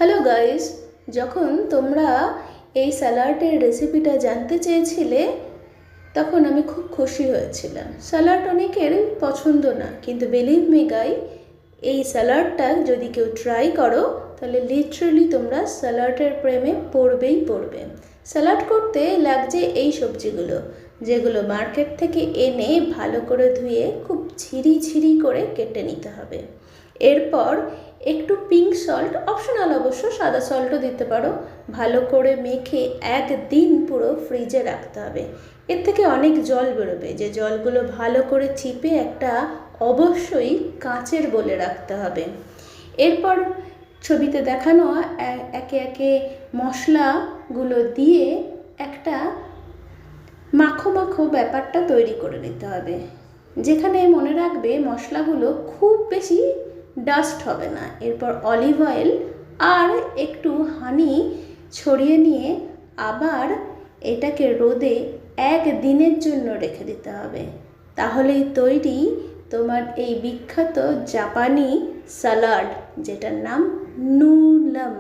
Hello guys, যখন তোমরা এই স্যালাডের রেসিপিটা জানতে চেয়েছিলে তখন আমি খুব খুশি হয়েছিলাম। স্যালাড অনেকের পছন্দ না, কিন্তু বিলিভ মি গাই, এই স্যালাডটা যদি কেউ ট্রাই করো তাহলে লিটারালি তোমরা স্যালাডের প্রেমে পড়বে। স্যালাড করতে লাগছে এই সবজিগুলো, যেগুলো মার্কেট থেকে এনে ভালো করে ধুয়ে খুব ঝিরি করে কেটে নিতে হবে। এরপর একটু পিঙ্ক সল্ট, অপশনাল অবশ্য, সাদা সল্টও দিতে পারো, ভালো করে মেখে একদিন পুরো ফ্রিজে রাখতে হবে। এর থেকে অনেক জল বেরোবে, যে জলগুলো ভালো করে চিপে একটা অবশ্যই কাঁচের বলে রাখতে হবে। এরপর ছবিতে দেখানো একে একে মশলাগুলো দিয়ে একটা মাখো ব্যাপারটা তৈরি করে নিতে হবে, যেখানে মনে রাখবে মশলাগুলো খুব বেশি ডাস্ট হবে না। এরপর অলিভ অয়েল আর একটু হানি ছড়িয়ে নিয়ে আবার এটাকে রোদে একদিনের জন্য রেখে দিতে হবে। তাহলেই তৈরি তোমার এই বিখ্যাত জাপানি স্যালাড, যেটার নাম নুলাম।